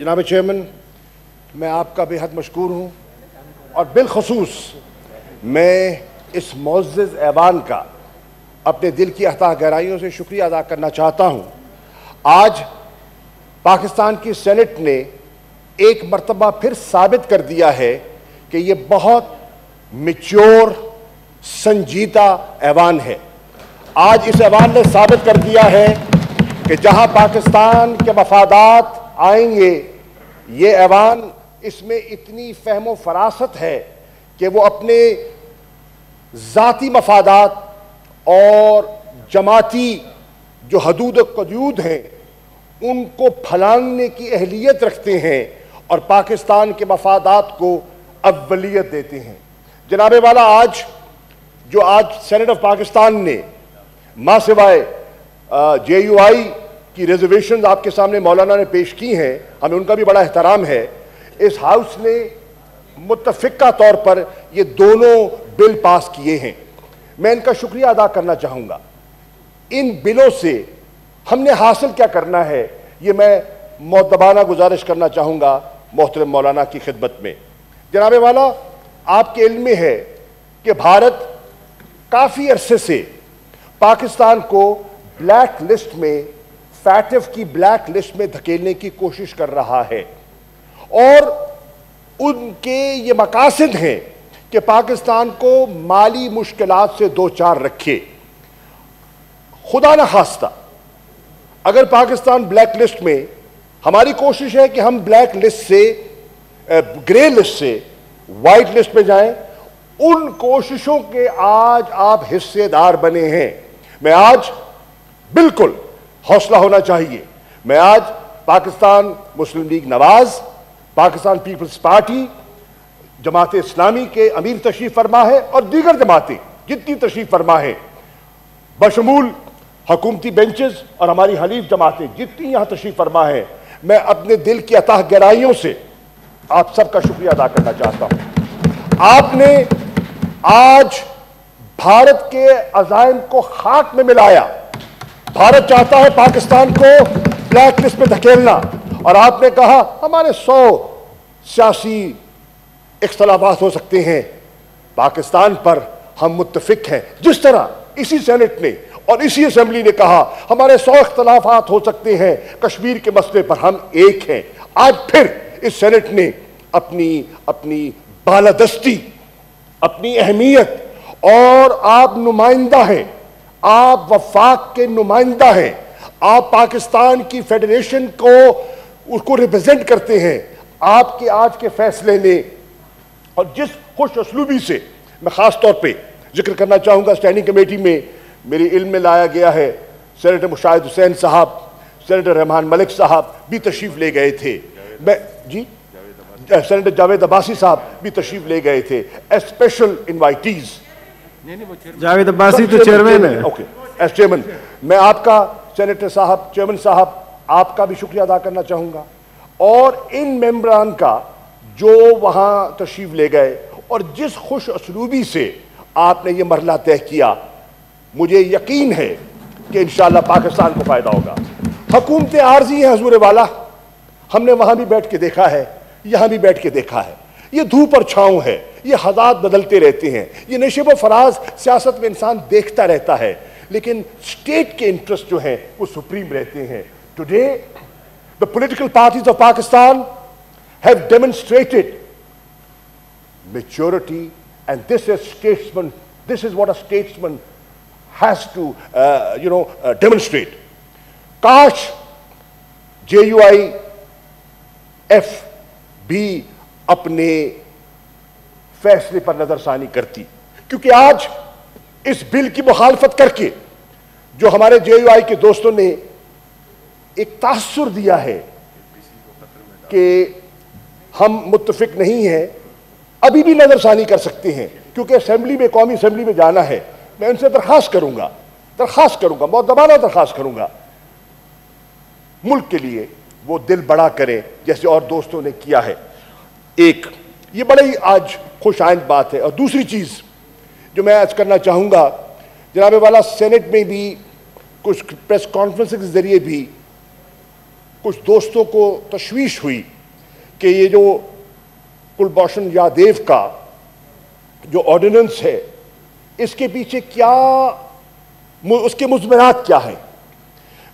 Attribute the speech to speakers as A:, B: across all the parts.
A: जनाब चेयरमैन, मैं आपका बेहद मशकूर हूँ और बिलखसूस मैं इस मुअज़्ज़ज़ ऐवान का अपने दिल की अतः गहराइयों से शुक्रिया अदा करना चाहता हूँ। आज पाकिस्तान की सेनेट ने एक मरतबा फिर साबित कर दिया है कि ये बहुत मैच्योर संजीदा ऐवान है। आज इस ऐवान ने साबित कर दिया है कि जहाँ पाकिस्तान के मफादात आएंगे, ये ऐवान इसमें इतनी फ़हम फरासत है कि वो अपने ज़ाती मफादात और जमाती जो हदूद क़यूद हैं उनको फलांगने की अहलियत रखते हैं और पाकिस्तान के मफादात को अव्वलियत देते हैं। जनाबे वाला, आज सेनेट ऑफ पाकिस्तान ने मां सिवाय JUI की रिजर्वेशन आपके सामने मौलाना ने पेश की हैं, हमें उनका भी बड़ा एहतराम है। इस हाउस ने मुत्तफ़िक़ा तौर पर ये दोनों बिल पास किए हैं। मैं इनका शुक्रिया अदा करना चाहूँगा। इन बिलों से हमने हासिल क्या करना है, ये मैं मुअद्दबाना गुजारिश करना चाहूँगा मोहतरम मौलाना की खिदमत में। जनाबे वाला, आपके इल्म में है कि भारत काफ़ी अरसे से पाकिस्तान को ब्लैक लिस्ट में, फैटिफ की ब्लैक लिस्ट में धकेलने की कोशिश कर रहा है और उनके ये मकासद हैं कि पाकिस्तान को माली मुश्किलात से दो चार रखे। खुदा न खास्ता अगर पाकिस्तान ब्लैक लिस्ट में, हमारी कोशिश है कि हम ब्लैक लिस्ट से, ग्रे लिस्ट से वाइट लिस्ट में जाएं। उन कोशिशों के आज आप हिस्सेदार बने हैं। मैं आज बिल्कुल हौसला होना चाहिए। मैं आज पाकिस्तान मुस्लिम लीग नवाज, पाकिस्तान पीपल्स पार्टी, जमात इस्लामी के अमीर तशरीफ फरमा है और दीगर जमातें जितनी तशरीफ फरमा है, बशमूल हुकूमती बेंचेस और हमारी हलीफ जमातें जितनी यहां तशरीफ फरमा है, मैं अपने दिल की अतः गहराइयों से आप सबका शुक्रिया अदा करना चाहता हूं। आपने आज भारत के अज़ाइम को खाक में मिलाया। भारत चाहता है पाकिस्तान को ब्लैक लिस्ट में धकेलना और आपने कहा हमारे 100 सियासी इख्तलाफात हो सकते हैं, पाकिस्तान पर हम मुत्तफिक हैं। जिस तरह इसी सेनेट ने और इसी असेंबली ने कहा हमारे 100 इख्तलाफात हो सकते हैं, कश्मीर के मसले पर हम एक हैं। आज फिर इस सेनेट ने अपनी बालादस्ती, अपनी अहमियत, और आप नुमाइंदा हैं, आप वफाक के नुमाइंदा हैं, आप पाकिस्तान की फेडरेशन को उसको रिप्रेजेंट करते हैं। आपके आज के फैसले ने और जिस खुश असलूबी से मैं खास तौर पे जिक्र करना चाहूँगा, स्टैंडिंग कमेटी में मेरे इल्म में लाया गया है, सेनेटर मुशाहिद हुसैन साहब, सेनेटर रहमान मलिक साहब भी तशरीफ ले गए थे। सेनेटर जावेद अब्बासी साहब भी तशरीफ ले गए थे as special invitees.
B: Javed Abbasi तो चेयरमैन है।
A: ओके, एज चेयरमैन मैं आपका, सेनेटर साहब, चेयरमैन साहब, आपका भी शुक्रिया अदा करना चाहूँगा और इन मेंबरान का जो वहाँ तशरीफ ले गए और जिस खुश असलूबी से आपने ये मरला तय किया, मुझे यकीन है कि इंशाअल्लाह पाकिस्तान को फ़ायदा होगा। हुकूमतें आर्जी हैं हजूर वाला, हमने वहाँ भी बैठ के देखा है, यहाँ भी बैठ के देखा है। ये धूप और छाँव है, ये हालात बदलते रहते हैं, ये नशेब व फराज सियासत में इंसान देखता रहता है, लेकिन स्टेट के इंटरेस्ट जो हैं वो सुप्रीम रहते हैं। Today the political parties of Pakistan have demonstrated maturity, and this is what a statesman has to demonstrate. काश JUIF भी अपने फैसले पर नजरसानी करती, क्योंकि आज इस बिल की मुखालफत करके जो हमारे JUI के दोस्तों ने एक तासुर दिया है कि हम मुत्तफिक नहीं हैं, अभी भी नजरसानी कर सकते हैं, क्योंकि असेंबली में, कौमी असेंबली में जाना है। मैं उनसे दरख्वास्त करूंगा, मुअद्दबाना दरख्वास्त करूंगा, मुल्क के लिए वो दिल बड़ा करें जैसे और दोस्तों ने किया है। एक ये बड़ी आज खुश आइंद बात है। और दूसरी चीज़ जो मैं आज करना चाहूँगा, जनाबे वाला, सेनेट में भी कुछ प्रेस कॉन्फ्रेंस के जरिए भी कुछ दोस्तों को तशवीश हुई कि ये जो कुलभूषण यादव का जो ऑर्डिनेंस है इसके पीछे क्या, उसके मुज़मरात क्या हैं।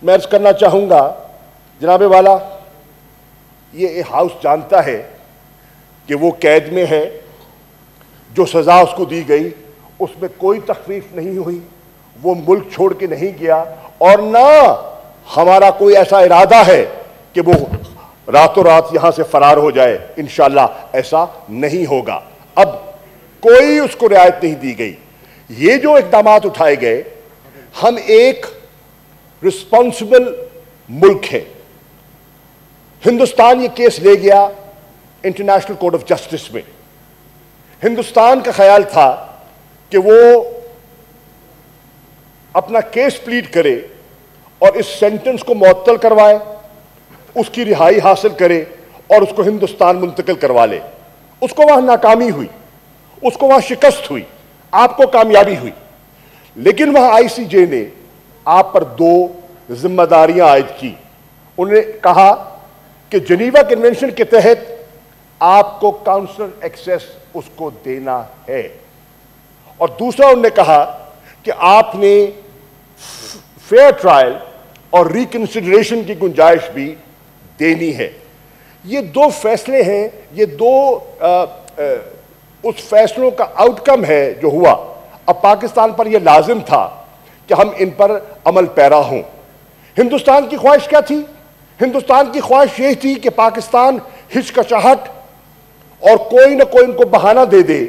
A: मैं अर्ज करना चाहूँगा जनाबे वाला, ये हाउस जानता है कि वो कैद में है, जो सज़ा उसको दी गई उसमें कोई तखफीफ नहीं हुई, वो मुल्क छोड़ के नहीं गया, और ना हमारा कोई ऐसा इरादा है कि वो रातों रात यहां से फरार हो जाए। इंशाअल्लाह ऐसा नहीं होगा। अब कोई उसको रियायत नहीं दी गई। ये जो इक़दाम उठाए गए, हम एक रिस्पॉन्सिबल मुल्क है। हिंदुस्तान ये केस ले गया इंटरनेशनल कोर्ट ऑफ जस्टिस में। हिंदुस्तान का ख्याल था कि वो अपना केस प्लीड करे और इस सेंटेंस को मुअत्तल करवाए, उसकी रिहाई हासिल करे और उसको हिंदुस्तान मुंतकिल करवा ले। उसको वहां नाकामी हुई, उसको वहां शिकस्त हुई, आपको कामयाबी हुई। लेकिन वहां आईसीजे ने आप पर दो जिम्मेदारियां आयद की। उन्होंने कहा कि जेनीवा कन्वेंशन के तहत आपको काउंसलर एक्सेस उसको देना है, और दूसरा उन्होंने कहा कि आपने फेयर ट्रायल और रिकंसिडरेशन की गुंजाइश भी देनी है। ये दो फैसले हैं, ये दो उस फैसलों का आउटकम है जो हुआ। अब पाकिस्तान पर यह लाजिम था कि हम इन पर अमल पैरा हों। हिंदुस्तान की ख्वाहिश क्या थी? हिंदुस्तान की ख्वाहिश यही थी कि पाकिस्तान हिचकिचाहट और कोई ना कोई उनको बहाना दे दे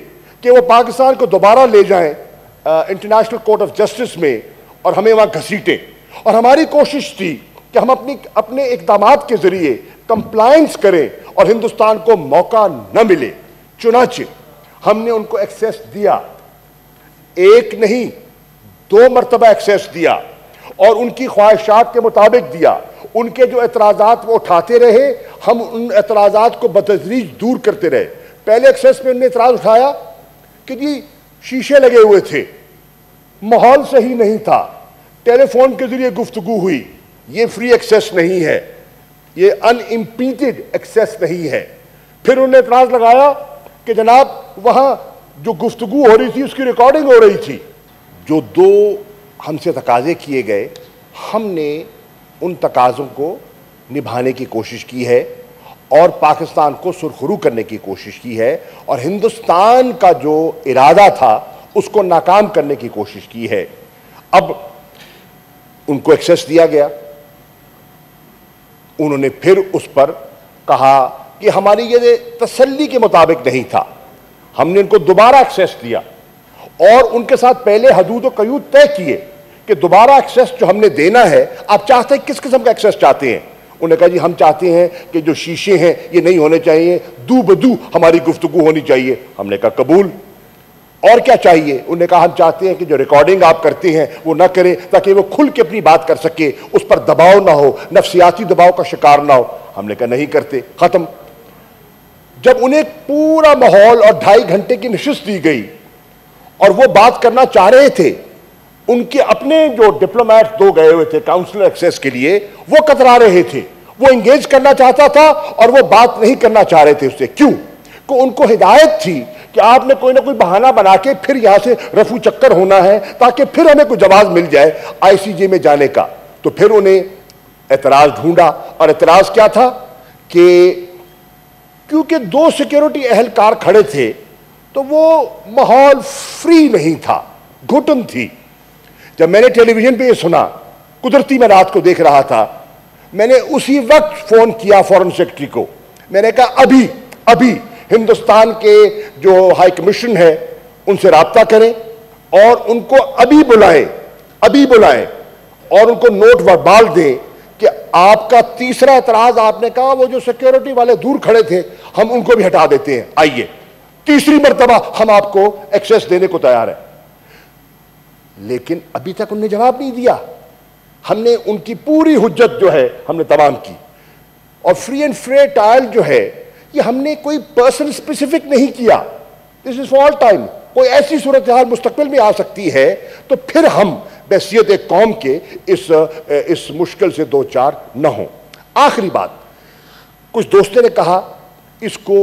A: कि वो पाकिस्तान को दोबारा ले जाएं इंटरनेशनल कोर्ट ऑफ जस्टिस में और हमें वहां घसीटें। और हमारी कोशिश थी कि हम अपने इक़दामात के जरिए कंप्लायंस करें और हिंदुस्तान को मौका न मिले। चुनाचे हमने उनको एक्सेस दिया, एक नहीं 2 मरतबा एक्सेस दिया, और उनकी ख्वाहिशात के मुताबिक दिया। उनके जो एतराज़ात वो उठाते रहे, हम उन एतराज़ात को बतदरीज दूर करते रहे। पहले एक्सेस में उन्होंने एतराज़ उठाया कि जी शीशे लगे हुए थे, माहौल सही नहीं था, टेलीफोन के जरिए गुफ्तगू हुई, ये फ्री एक्सेस नहीं है, ये अनइम्पीडेड एक्सेस नहीं है। फिर उन्होंने एतराज़ लगाया कि जनाब वहां जो गुफ्तगू हो रही थी उसकी रिकॉर्डिंग हो रही थी। जो दो हमसे तकाजे किए गए, हमने उन तकाज़ों को निभाने की कोशिश की है और पाकिस्तान को सुरखरू करने की कोशिश की है, और हिंदुस्तान का जो इरादा था उसको नाकाम करने की कोशिश की है। अब उनको एक्सेस दिया गया, उन्होंने फिर उस पर कहा कि हमारी ये तसल्ली के मुताबिक नहीं था। हमने उनको दोबारा एक्सेस दिया और उनके साथ पहले हदूद व कयूद तय किए कि दोबारा एक्सेस जो हमने देना है, आप चाहते हैं किस किस्म का एक्सेस चाहते हैं? उन्होंने कहा जी हम चाहते हैं कि जो शीशे हैं ये नहीं होने चाहिए, दू बदू हमारी गुफ्तगू होनी चाहिए। हमने कहा कबूल। और क्या चाहिए? उन्होंने कहा हम चाहते हैं कि जो रिकॉर्डिंग आप करते हैं वो ना करें, ताकि वो खुल के अपनी बात कर सके, उस पर दबाव ना हो, नफ्सियाती दबाव का शिकार ना हो। हमने कहा नहीं करते, खत्म। जब उन्हें पूरा माहौल और 2.5 घंटे की नशिस्त दी गई और वो बात करना चाह रहे थे, उनके अपने जो डिप्लोमेट 2 गए हुए थे काउंसलर एक्सेस के लिए, वो कतरा रहे थे। वो इंगेज करना चाहता था और वो बात नहीं करना चाह रहे थे उससे। क्यों? कि उनको हिदायत थी कि आपने कोई ना कोई बहाना बना के फिर यहां से रफू चक्कर होना है, ताकि फिर हमें कोई जवाब मिल जाए आईसीजे में जाने का। तो फिर उन्हें एतराज ढूंढा, और एतराज क्या था कि क्योंकि 2 सिक्योरिटी एहलकार खड़े थे तो वो माहौल फ्री नहीं था, घुटन थी। जब मैंने टेलीविजन पे ये सुना, कुदरती मैं रात को देख रहा था, मैंने उसी वक्त फोन किया फॉरेन सेक्रेटरी को। मैंने कहा अभी हिंदुस्तान के जो हाई कमीशन है उनसे राब्ता करें और उनको अभी बुलाएं और उनको नोट वर्बाल दें कि आपका तीसरा एतराज, आपने कहा वो जो सिक्योरिटी वाले दूर खड़े थे हम उनको भी हटा देते हैं, आइए तीसरी मर्तबा हम आपको एक्सेस देने को तैयार है। लेकिन अभी तक उन्होंने जवाब नहीं दिया। हमने उनकी पूरी हुज्जत जो है हमने तमाम की, और फ्री एंड फेयर ट्रायल जो है ये हमने कोई पर्सन स्पेसिफिक नहीं किया। This is for all time. कोई ऐसी सूरत हाल मुस्तकबिल में आ सकती है तो फिर हम बहसियत एक कौम के इस मुश्किल से 2 चार न हों। आखिरी बात, कुछ दोस्तों ने कहा इसको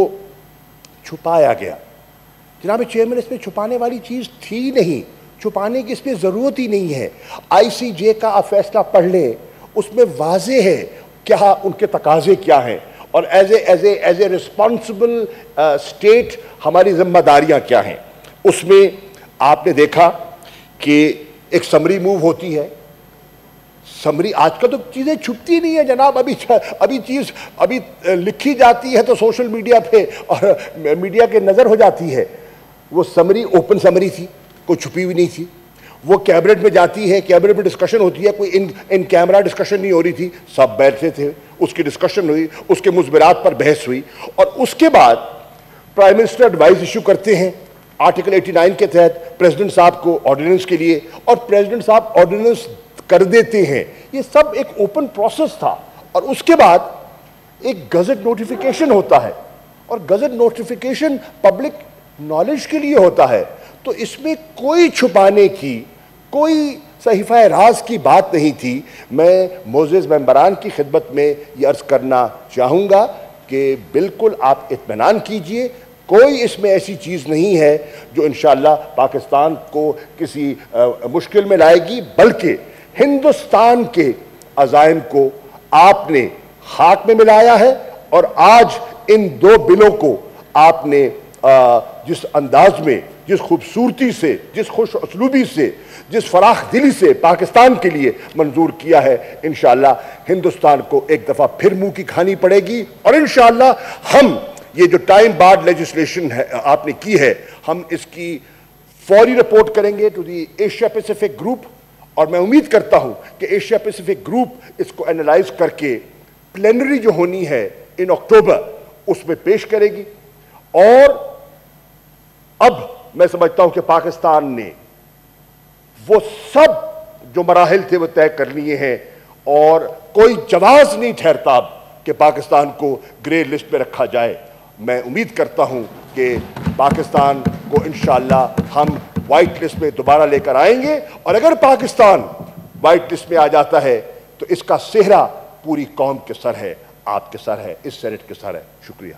A: छुपाया गया। जनाब चेयरमैन, इसमें छुपाने वाली चीज थी नहीं, छुपाने की इसमें जरूरत ही नहीं है। आईसीजे का आप फैसला पढ़ लें, उसमें वाजे है क्या उनके तकाजे क्या हैं और एज ए रिस्पॉन्सिबल स्टेट हमारी जिम्मेदारियां क्या हैं। उसमें आपने देखा कि एक समरी मूव होती है। समरी आजकल तो चीजें छुपती नहीं है जनाब, अभी लिखी जाती है तो सोशल मीडिया पे और मीडिया के नजर हो जाती है। वो समरी ओपन समरी थी, कोई छुपी हुई नहीं थी। वो कैबिनेट में जाती है, कैबिनेट में डिस्कशन होती है, कोई इन कैमरा डिस्कशन नहीं हो रही थी, सब बैठे थे, उसकी डिस्कशन हुई, उसके मुजबरात पर बहस हुई और उसके बाद प्राइम मिनिस्टर एडवाइस इशू करते हैं आर्टिकल 89 के तहत प्रेसिडेंट साहब को ऑर्डिनेंस के लिए, और प्रेसिडेंट साहब ऑर्डिनेंस कर देते हैं। ये सब एक ओपन प्रोसेस था और उसके बाद एक गजट नोटिफिकेशन होता है और गजट नोटिफिकेशन पब्लिक नॉलेज के लिए होता है। तो इसमें कोई छुपाने की, कोई सहीफा राज की बात नहीं थी। मैं मोअज़्ज़ज़ मेंबरान की खिदमत में ये अर्ज करना चाहूँगा कि बिल्कुल आप इत्मीनान कीजिए, कोई इसमें ऐसी चीज़ नहीं है जो इंशाअल्लाह पाकिस्तान को किसी मुश्किल में लाएगी, बल्कि हिंदुस्तान के अज़ाइम को आपने खाक में मिलाया है और आज इन दो बिलों को आपने जिस अंदाज में, जिस खूबसूरती से, जिस खुश उसलूबी से, जिस फराख दिली से पाकिस्तान के लिए मंजूर किया है, इंशाअल्लाह हिंदुस्तान को एक दफ़ा फिर मुंह की खानी पड़ेगी और इंशाअल्लाह हम ये जो टाइम बार्ड लेजिस्लेशन है आपने की है, हम इसकी फौरी रिपोर्ट करेंगे to the Asia Pacific group और मैं उम्मीद करता हूं कि एशिया पैसिफिक ग्रुप इसको एनालाइज करके प्लेनरी जो होनी है इन अक्टूबर उसमें पेश करेगी। और अब मैं समझता हूं कि पाकिस्तान ने वो सब जो मराहिल थे वो तय कर लिए हैं और कोई जवाज नहीं ठहरता कि पाकिस्तान को ग्रे लिस्ट में रखा जाए। मैं उम्मीद करता हूं कि पाकिस्तान को इंशाअल्लाह हम वाइट लिस्ट में दोबारा लेकर आएंगे और अगर पाकिस्तान वाइट लिस्ट में आ जाता है तो इसका सेहरा पूरी कौम के सर है, आपके सर है, इस सेनेट के सर है। शुक्रिया।